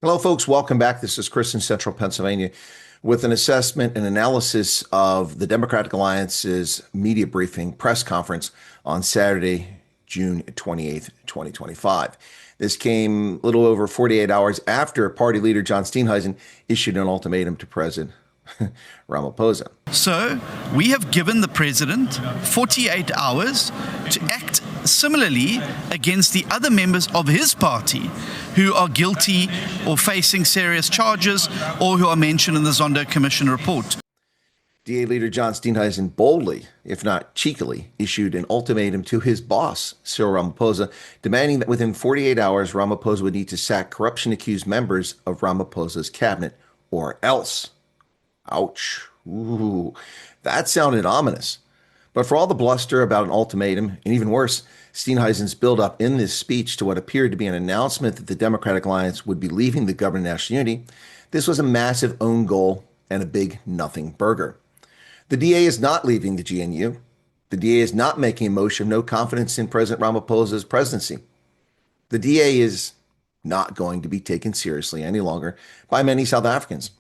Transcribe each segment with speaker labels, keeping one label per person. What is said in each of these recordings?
Speaker 1: Hello, folks. Welcome back. This is Chris in Central Pennsylvania with an assessment and analysis of the Democratic Alliance's media briefing press conference on Saturday, June 28th, 2025. This came a little over 48 hours after party leader John Steenhuisen issued an ultimatum to President Ramaphosa.
Speaker 2: So, we have given the president 48 hours to act similarly against the other members of his party who are guilty or facing serious charges or who are mentioned in the Zondo Commission report.
Speaker 1: DA leader John Steenhuisen boldly, if not cheekily, issued an ultimatum to his boss, Cyril Ramaphosa, demanding that within 48 hours, Ramaphosa would need to sack corruption-accused members of Ramaphosa's cabinet or else. Ouch. Ooh, that sounded ominous. But for all the bluster about an ultimatum, and even worse, Steenhuisen's build-up in this speech to what appeared to be an announcement that the Democratic Alliance would be leaving the government of national unity, this was a massive own goal and a big nothing burger. The DA is not leaving the GNU. The DA is not making a motion of no confidence in President Ramaphosa's presidency. The DA is not going to be taken seriously any longer by many South Africans.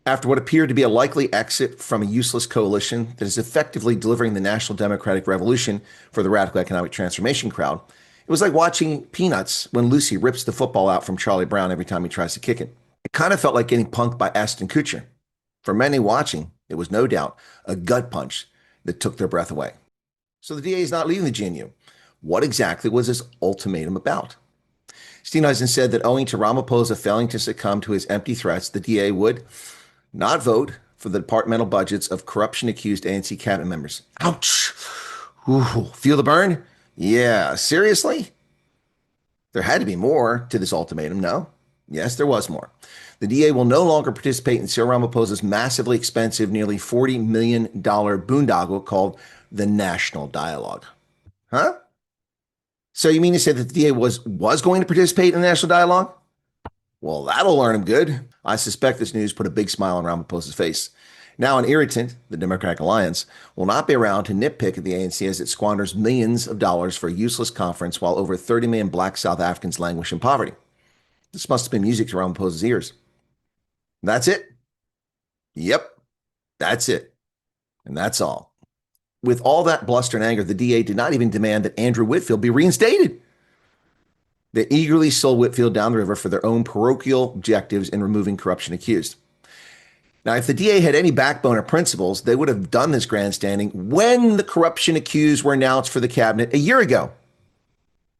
Speaker 1: After what appeared to be a likely exit from a useless coalition that is effectively delivering the National Democratic Revolution for the radical economic transformation crowd, it was like watching Peanuts when Lucy rips the football out from Charlie Brown every time he tries to kick it. It kind of felt like getting punked by Ashton Kutcher. For many watching, it was no doubt a gut punch that took their breath away. So the DA is not leaving the GNU. What exactly was this ultimatum about? Steenhuisen said that owing to Ramaphosa failing to succumb to his empty threats, the DA would not vote for the departmental budgets of corruption-accused ANC cabinet members. Ouch! Ooh, feel the burn? Yeah, seriously? There had to be more to this ultimatum, no? Yes, there was more. The DA will no longer participate in Cyril Ramaphosa's massively expensive, nearly $40 million boondoggle called the National Dialogue. Huh? So you mean to say that the DA was going to participate in the National Dialogue? Well, that'll learn him good. I suspect this news put a big smile on Ramaphosa's face. Now an irritant, the Democratic Alliance, will not be around to nitpick at the ANC as it squanders millions of dollars for a useless conference while over 30 million black South Africans languish in poverty. This must have been music to Ramaphosa's ears. That's it? Yep, that's it. And that's all. With all that bluster and anger, the DA did not even demand that Andrew Whitfield be reinstated. They eagerly sold Whitfield down the river for their own parochial objectives in removing corruption accused. Now, if the DA had any backbone or principles, they would have done this grandstanding when the corruption accused were announced for the cabinet a year ago,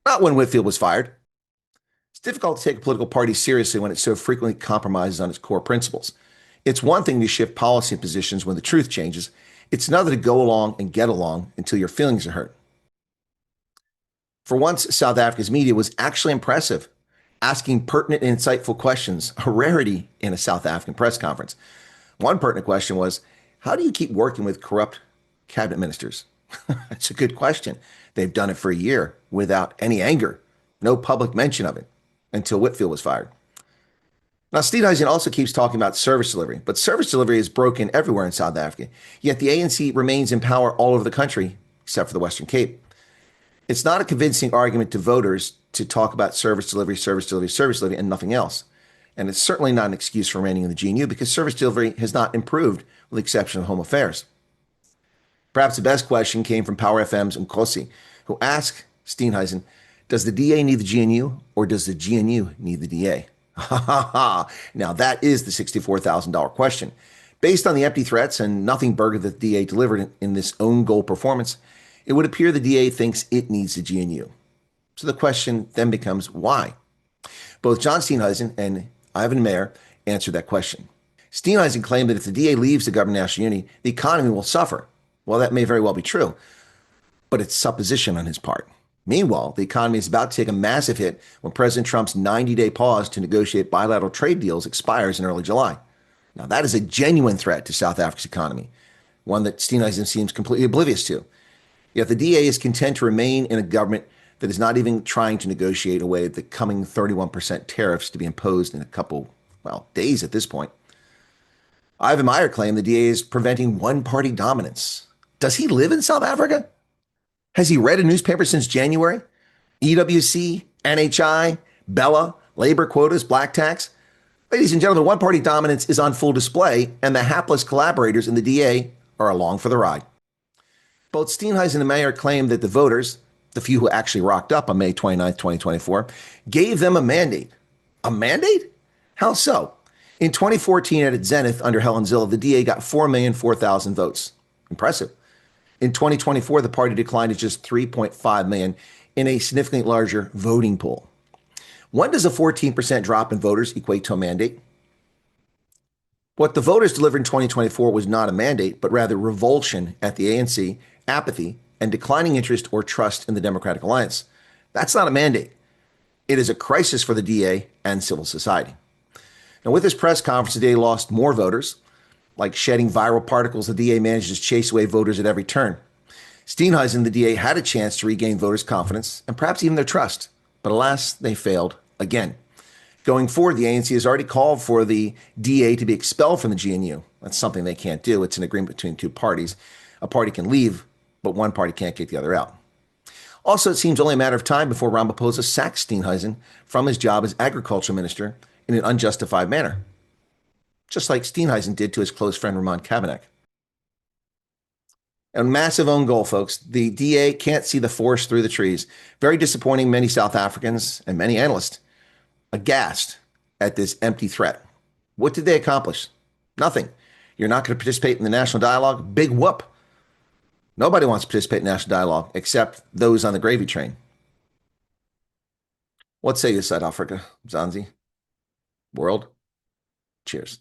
Speaker 1: not when Whitfield was fired. It's difficult to take a political party seriously when it so frequently compromises on its core principles. It's one thing to shift policy positions when the truth changes. It's another to go along and get along until your feelings are hurt. For once, South Africa's media was actually impressive, asking pertinent and insightful questions, a rarity in a South African press conference. One pertinent question was, how do you keep working with corrupt cabinet ministers? That's a good question. They've done it for a year without any anger, no public mention of it, until Whitfield was fired. Now, Steenhuisen also keeps talking about service delivery, but service delivery is broken everywhere in South Africa, yet the ANC remains in power all over the country, except for the Western Cape. It's not a convincing argument to voters to talk about service delivery, and nothing else. And it's certainly not an excuse for remaining in the GNU because service delivery has not improved with the exception of home affairs. Perhaps the best question came from Power FM's Nkosi, who asked Steenhuisen, does the DA need the GNU or does the GNU need the DA? Now that is the $64,000 question. Based on the empty threats and nothing burger that the DA delivered in this own goal performance, it would appear the DA thinks it needs the GNU. So the question then becomes why? Both John Steenhuisen and Ivan Meyer answered that question. Steenhuisen claimed that if the DA leaves the government of national unity, the economy will suffer. Well, that may very well be true, but it's supposition on his part. Meanwhile, the economy is about to take a massive hit when President Trump's 90-day pause to negotiate bilateral trade deals expires in early July. Now, that is a genuine threat to South Africa's economy, one that Steenhuisen seems completely oblivious to. Yet the DA is content to remain in a government that is not even trying to negotiate away the coming 31% tariffs to be imposed in a couple, days at this point. Ivan Meyer claimed the DA is preventing one-party dominance. Does he live in South Africa? Has he read a newspaper since January? EWC, NHI, Bella, labor quotas, black tax. Ladies and gentlemen, one-party dominance is on full display, and the hapless collaborators in the DA are along for the ride. Both Steenhuisen and Mayer claim that the voters, the few who actually rocked up on May 29, 2024, gave them a mandate. A mandate? How so? In 2014, at its zenith under Helen Zille, the DA got 4,004,000 votes. Impressive. In 2024, the party declined to just 3.5 million in a significantly larger voting pool. When does a 14% drop in voters equate to a mandate? What the voters delivered in 2024 was not a mandate, but rather revulsion at the ANC, apathy, and declining interest or trust in the Democratic Alliance. That's not a mandate. It is a crisis for the DA and civil society. Now, with this press conference, the DA lost more voters. Like shedding viral particles, the DA manages to chase away voters at every turn. Steenhuisen and the DA had a chance to regain voters' confidence and perhaps even their trust, but alas, they failed again. Going forward, the ANC has already called for the DA to be expelled from the GNU. That's something they can't do. It's an agreement between two parties. A party can leave, but one party can't kick the other out. Also, it seems only a matter of time before Ramaphosa sacks Steenhuisen from his job as agriculture minister in an unjustified manner, just like Steenhuisen did to his close friend Ramon Kabinek. A massive own goal, folks. The DA can't see the forest through the trees. Very disappointing. Many South Africans and many analysts aghast at this empty threat. What did they accomplish? Nothing. You're not going to participate in the national dialogue? Big whoop. Nobody wants to participate in national dialogue except those on the gravy train. What say you, South Africa, Zanzi? World? Cheers.